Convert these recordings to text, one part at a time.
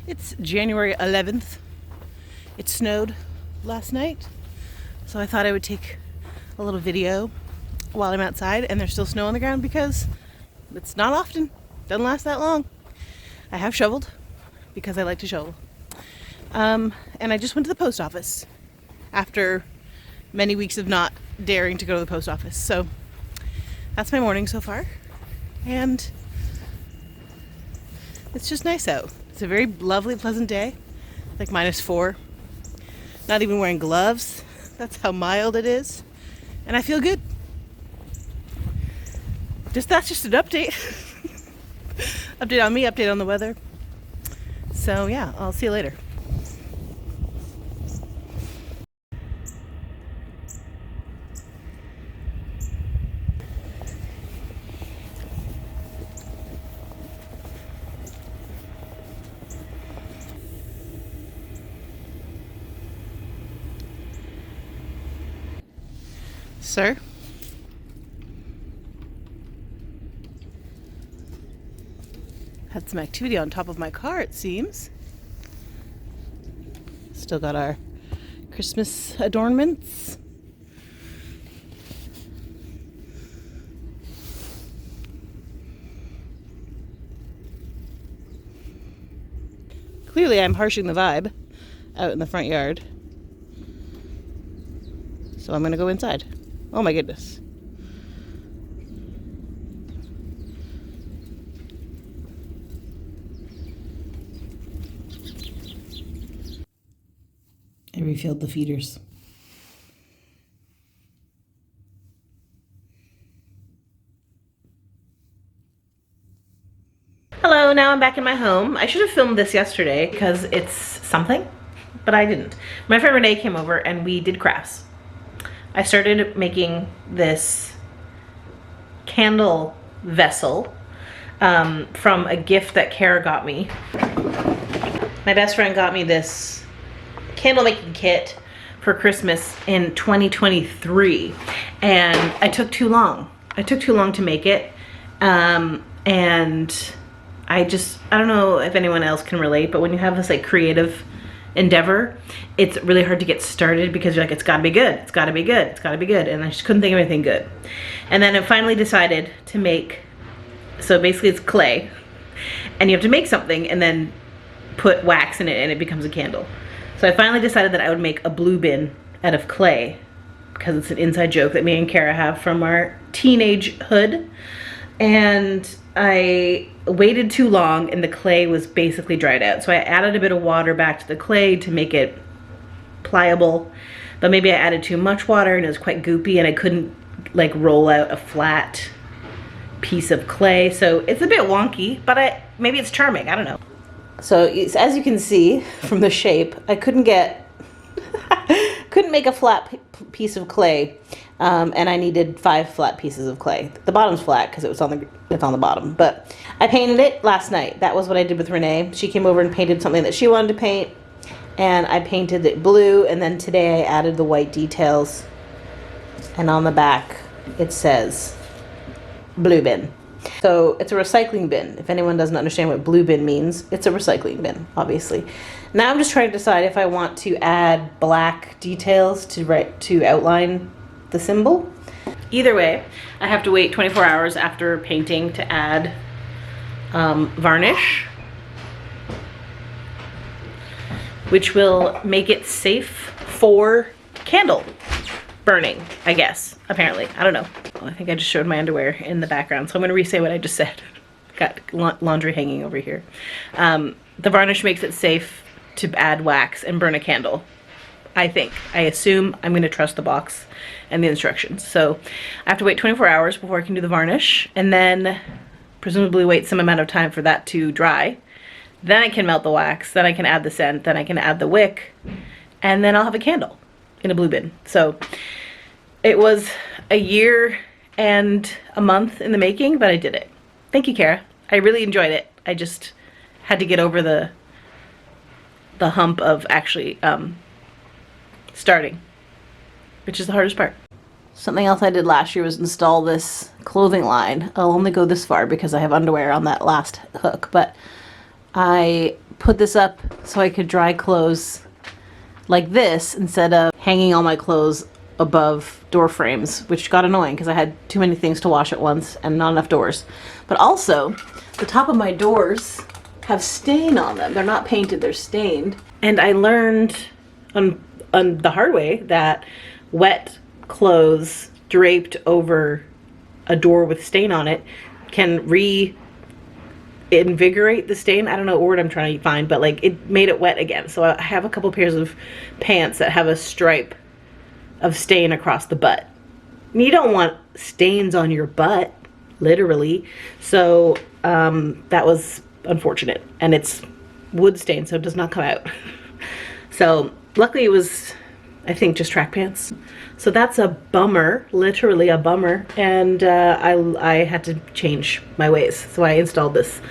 It's January 11th. It snowed last night, so I thought I would take a little video while I'm outside and there's still snow on the ground because it's not often. Doesn't last that long. I have shoveled because I like to shovel. And I just went to the post office after many weeks of not daring to go to the post office. So that's my morning so far. And it's just nice out. It's a very lovely, pleasant day, like -4. Not even wearing gloves. That's how mild it is. And I feel good. That's just an update. Update on me, update on the weather. So yeah, I'll see you later. Sir? Had some activity on top of my car, it seems. Still got our Christmas adornments. Clearly I'm harshing the vibe out in the front yard. So I'm gonna go inside. Oh my goodness. I refilled the feeders. Hello, now I'm back in my home. I should have filmed this yesterday because it's something, but I didn't. My friend Renee came over and we did crafts. I started making this candle vessel from a gift that Kara got me. My best friend got me this candle making kit for Christmas in 2023, and I took too long. I took too long to make it, and I don't know if anyone else can relate, but when you have this like creative endeavor, it's really hard to get started because you're like, it's gotta be good, it's gotta be good, it's gotta be good, and I just couldn't think of anything good. And then I finally decided to make, so basically it's clay, and you have to make something and then put wax in it and it becomes a candle. So I finally decided that I would make a blue bin out of clay because it's an inside joke that me and Kara have from our teenagehood. And I waited too long and the clay was basically dried out. So I added a bit of water back to the clay to make it pliable, but maybe I added too much water and it was quite goopy and I couldn't like roll out a flat piece of clay. So it's a bit wonky, but maybe it's charming, I don't know. So as you can see from the shape, I couldn't make a flat piece of clay, and I needed 5 flat pieces of clay. The bottom's flat because it's on the bottom, but I painted it last night. That was what I did with Renee. She came over and painted something that she wanted to paint, and I painted it blue, and then today I added the white details, and on the back it says blue bin. So it's a recycling bin. If anyone doesn't understand what blue bin means, it's a recycling bin, obviously. Now I'm just trying to decide if I want to add black details to outline the symbol. Either way, I have to wait 24 hours after painting to add varnish, which will make it safe for candle burning, I guess, apparently. I don't know. I think I just showed my underwear in the background, so I'm going to re-say what I just said. Got laundry hanging over here. The varnish makes it safe to add wax and burn a candle, I think. I assume. I'm going to trust the box and the instructions. So I have to wait 24 hours before I can do the varnish, and then presumably wait some amount of time for that to dry. Then I can melt the wax, then I can add the scent, then I can add the wick, and then I'll have a candle in a blue bin. So it was a year and a month in the making, but I did it. Thank you, Kara. I really enjoyed it. I just had to get over the hump of actually starting, which is the hardest part. Something else I did last year was install this clothing line. I'll only go this far because I have underwear on that last hook, but I put this up so I could dry clothes like this instead of hanging all my clothes above door frames, which got annoying because I had too many things to wash at once and not enough doors. But also, the top of my doors have stain on them. They're not painted, they're stained. And I learned on the hard way that wet clothes draped over a door with stain on it can reinvigorate the stain. I don't know what word I'm trying to find, but like it made it wet again. So I have a couple pairs of pants that have a stripe of stain across the butt. You don't want stains on your butt, literally. So that was unfortunate, and it's wood stain, so it does not come out. So luckily it was, I think, just track pants. So that's a bummer, literally a bummer. And I had to change my ways. So I installed this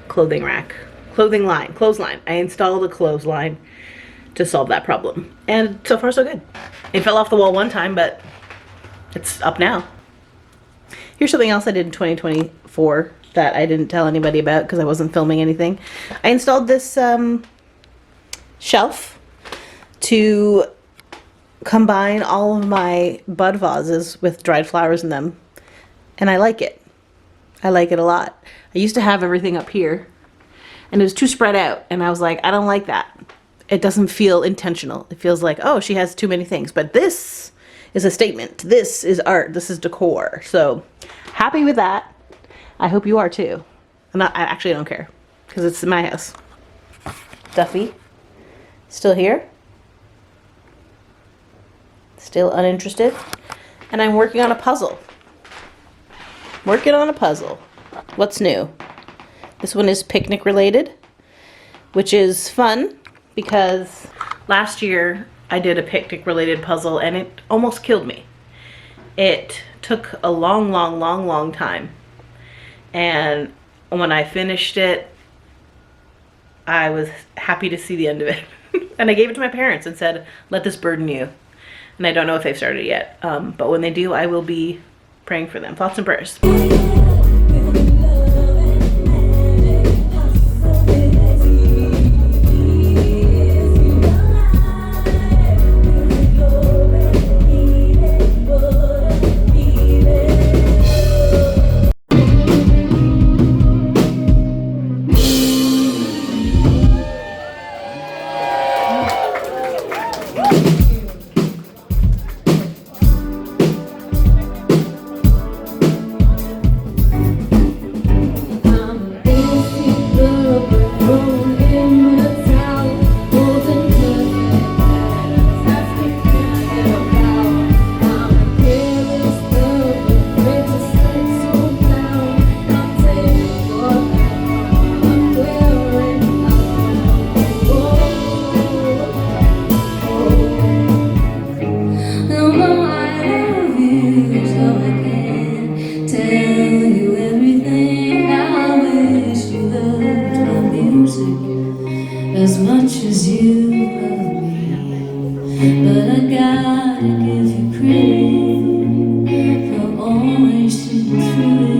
clothesline. I installed a clothesline to solve that problem. And so far so good. It fell off the wall one time, but it's up now. Here's something else I did in 2024 that I didn't tell anybody about because I wasn't filming anything. I installed this shelf to combine all of my bud vases with dried flowers in them. And I like it. I like it a lot. I used to have everything up here and it was too spread out. And I was like, I don't like that. It doesn't feel intentional. It feels like, oh, she has too many things. But this is a statement. This is art. This is decor. So happy with that. I hope you are too. I actually don't care because it's in my house. Duffy, still here? Still uninterested? And I'm working on a puzzle. Working on a puzzle. What's new? This one is picnic related, which is fun because last year I did a picnic related puzzle and it almost killed me. It took a long time. And when I finished it, I was happy to see the end of it. And I gave it to my parents and said, let this burden you. And I don't know if they've started yet. But when they do, I will be praying for them. Thoughts and prayers. As much as you love me, but I gotta give you credit for always sitting through it.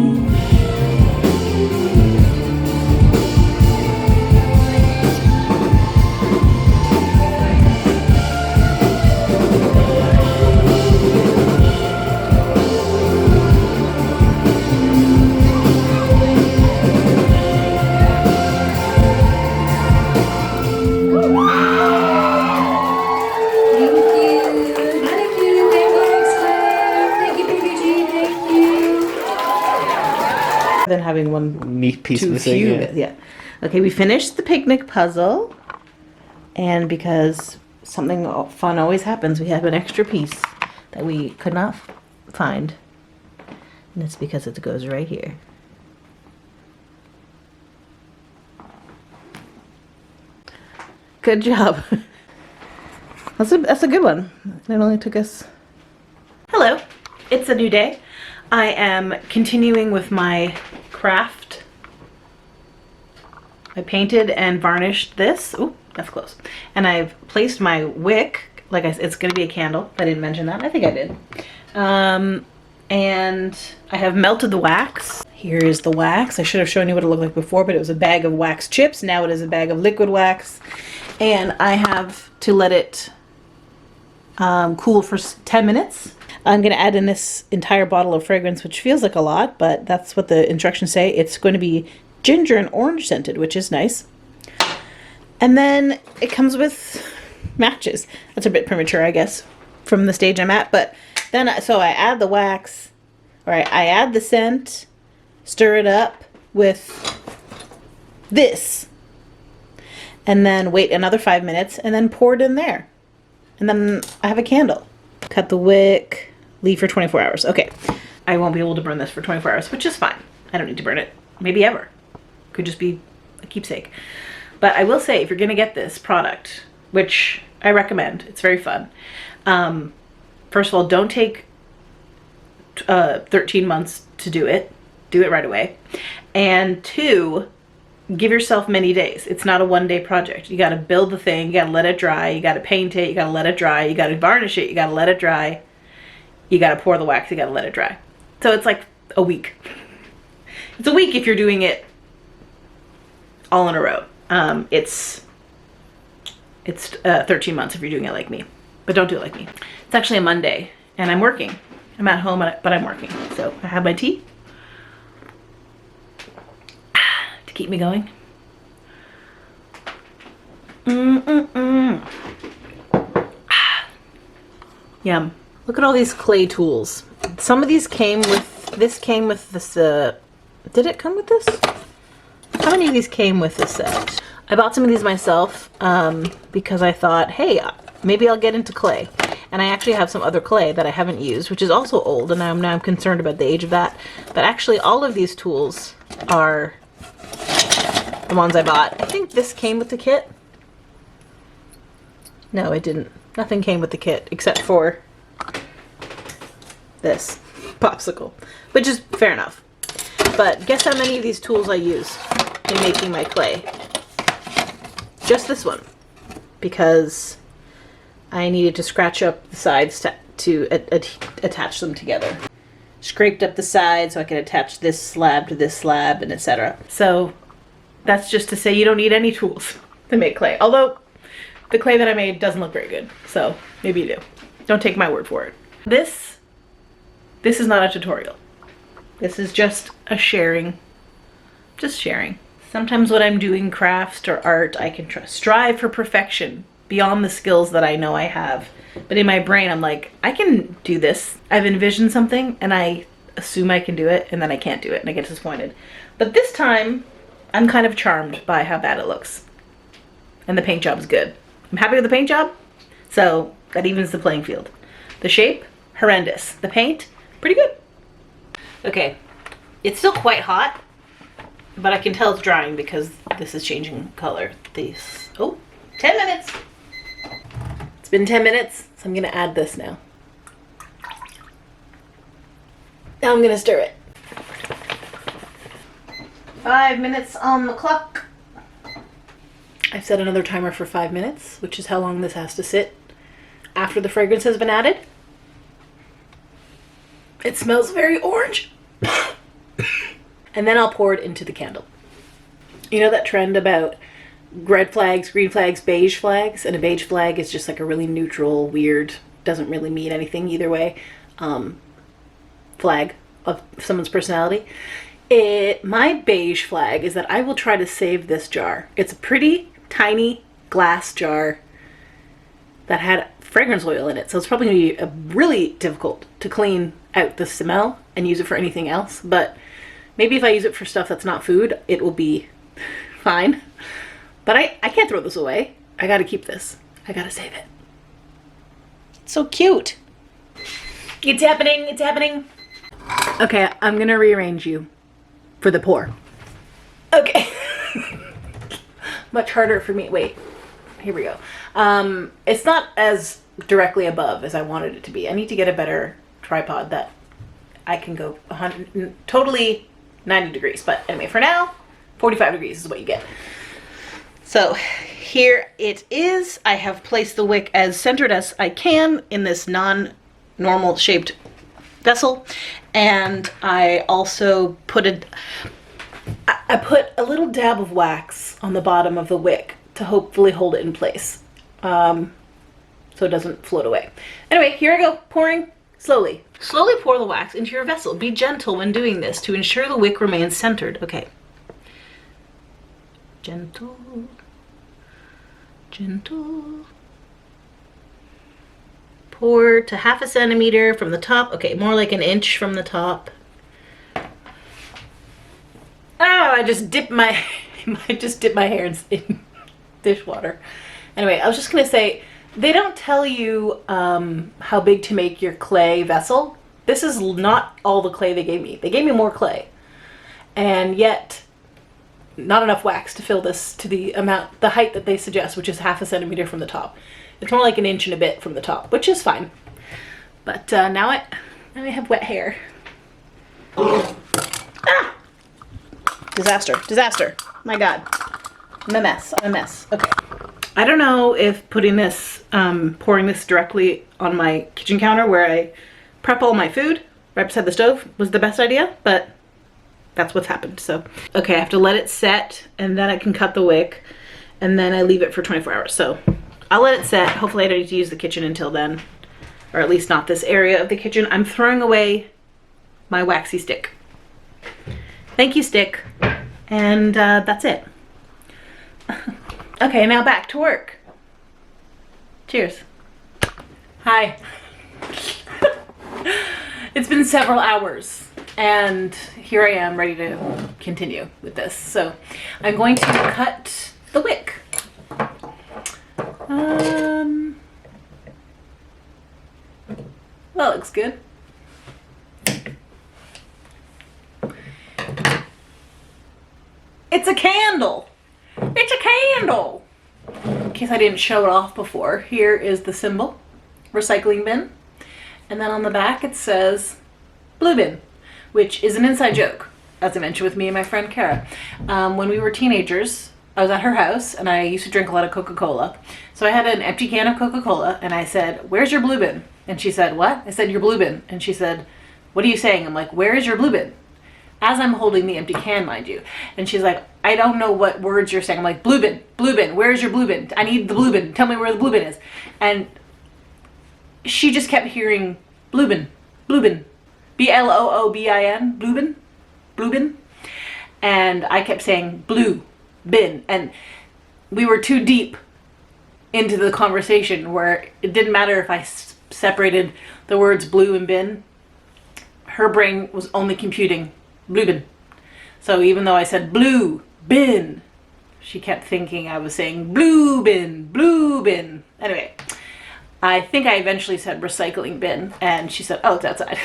Than having one neat piece too missing. few. Yeah. Yeah. Okay, we finished the picnic puzzle, and because something fun always happens, we have an extra piece that we could not find, and it's because it goes right here. Good job. That's a good one. It only took us. Hello, it's a new day. I am continuing with my craft. I painted and varnished this. Ooh, that's close. And I've placed my wick, like I said, it's gonna be a candle. I didn't mention that. I think I did. and I have melted the wax. Here is the wax. I should have shown you what it looked like before, but it was a bag of wax chips. Now it is a bag of liquid wax. And I have to let it cool for 10 minutes. I'm going to add in this entire bottle of fragrance, which feels like a lot, but that's what the instructions say. It's going to be ginger and orange scented, which is nice. And then it comes with matches. That's a bit premature, I guess, from the stage I'm at. But then, so I add the wax, or I add the scent, stir it up with this, and then wait another 5 minutes, and then pour it in there. And then I have a candle. Cut the wick. Leave for 24 hours. Okay. I won't be able to burn this for 24 hours, which is fine. I don't need to burn it. Maybe ever. Could just be a keepsake. But I will say, if you're going to get this product, which I recommend, it's very fun. First of all, don't take 13 months to do it. Do it right away. And 2, give yourself many days. It's not a one-day project. You got to build the thing. You got to let it dry. You got to paint it. You got to let it dry. You got to varnish it. You got to let it dry. You got to pour the wax. You got to let it dry. So it's like a week. It's a week if you're doing it all in a row. It's 13 months if you're doing it like me. But don't do it like me. It's actually a Monday and I'm working. I'm at home, but I'm working. So I have my tea to keep me going. Yum. Look at all these clay tools. Some of these came with, this came with this, did it come with this? How many of these came with this set? I bought some of these myself because I thought, hey, maybe I'll get into clay. And I actually have some other clay that I haven't used, which is also old, and I'm concerned about the age of that. But actually all of these tools are the ones I bought. I think this came with the kit. No, it didn't. Nothing came with the kit except for this popsicle, which is fair enough. But guess how many of these tools I used in making my clay? Just this one, because I needed to scratch up the sides to attach them together. Scraped up the sides so I could attach this slab to this slab, and etc. So that's just to say you don't need any tools to make clay. Although the clay that I made doesn't look very good, so maybe you do. Don't take my word for it. This is not a tutorial. This is just a sharing, just sharing. Sometimes when I'm doing crafts or art, I can strive for perfection beyond the skills that I know I have. But in my brain, I'm like, I can do this. I've envisioned something and I assume I can do it, and then I can't do it and I get disappointed. But this time, I'm kind of charmed by how bad it looks. And the paint job is good. I'm happy with the paint job, so that evens the playing field. The shape, horrendous. The paint, pretty good. Okay, it's still quite hot, but I can tell it's drying because this is changing color. These, oh, 10 minutes. It's been 10 minutes, so I'm gonna add this now. Now I'm gonna stir it. 5 minutes on the clock. I've set another timer for 5 minutes, which is how long this has to sit after the fragrance has been added. It smells very orange. And then I'll pour it into the candle. You know that trend about red flags, green flags, beige flags? And a beige flag is just like a really neutral, weird, doesn't really mean anything either way, flag of someone's personality. My beige flag is that I will try to save this jar. It's a pretty tiny glass jar that had fragrance oil in it, so it's probably going to be really difficult to clean out the smell and use it for anything else. But maybe if I use it for stuff that's not food, it will be fine. But I can't throw this away. I gotta keep this. I gotta save it. It's so cute. It's happening, it's happening. Okay, I'm gonna rearrange you for the pour. Okay. Much harder for me. Wait, here we go. It's not as directly above as I wanted it to be. I need to get a better tripod that I can go 100, totally 90 degrees. But anyway, for now, 45 degrees is what you get. So here it is. I have placed the wick as centered as I can in this non-normal shaped vessel, and I also put I put a little dab of wax on the bottom of the wick to hopefully hold it in place, so it doesn't float away. Anyway, here I go, pouring slowly. Slowly pour the wax into your vessel. Be gentle when doing this to ensure the wick remains centered. Okay. Gentle, gentle. Pour to 1/2 centimeter from the top. Okay, more like 1 inch from the top. Oh, I just dipped my hair in dishwater. Anyway, I was just gonna say, they don't tell you how big to make your clay vessel. This is not all the clay they gave me. They gave me more clay, and yet not enough wax to fill this to the height that they suggest, which is 1/2 centimeter from the top. It's more like 1 inch and a bit from the top, which is fine. But now I have wet hair. Ah! Disaster, disaster. My God, I'm a mess, I'm a mess. Okay. I don't know if putting this, pouring this directly on my kitchen counter where I prep all my food right beside the stove was the best idea, but that's what's happened. So, okay, I have to let it set, and then I can cut the wick, and then I leave it for 24 hours. So I'll let it set. Hopefully I don't need to use the kitchen until then, or at least not this area of the kitchen. I'm throwing away my waxy stick. Thank you, stick. And that's it. Okay, now back to work. Cheers. Hi. It's been several hours, and here I am ready to continue with this. So I'm going to cut the wick. That looks good. It's a candle. It's a candle. In case I didn't show it off before, here is the symbol, recycling bin. And then on the back it says blue bin, which is an inside joke, as I mentioned with me and my friend Kara. When we were teenagers, I was at her house and I used to drink a lot of Coca-Cola. So I had an empty can of Coca-Cola and I said, "Where's your blue bin?" And she said, "What?" I said, "Your blue bin." And she said, "What are you saying?" I'm like, "Where is your blue bin?" As I'm holding the empty can, mind you. And she's like, "I don't know what words you're saying." I'm like, blue bin, where's your blue bin? I need the blue bin. Tell me where the blue bin is. And she just kept hearing blue bin, B-L-O-O-B-I-N, blue bin. And I kept saying blue bin. And we were too deep into the conversation where it didn't matter if I separated the words blue and bin. Her brain was only computing blue bin. So even though I said blue bin, she kept thinking I was saying blue bin. Anyway, I think I eventually said recycling bin, and she said, "Oh, it's outside."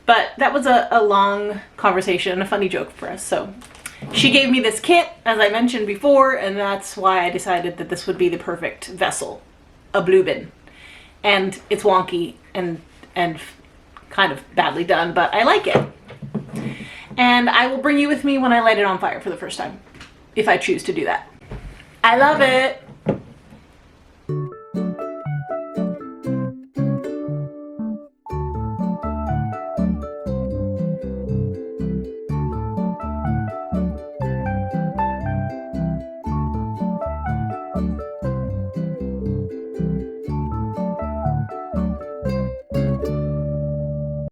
But that was a long conversation and a funny joke for us. So she gave me this kit, as I mentioned before, and that's why I decided that this would be the perfect vessel, a blue bin. And it's wonky and kind of badly done, but I like it. And I will bring you with me when I light it on fire for the first time, if I choose to do that. I love it.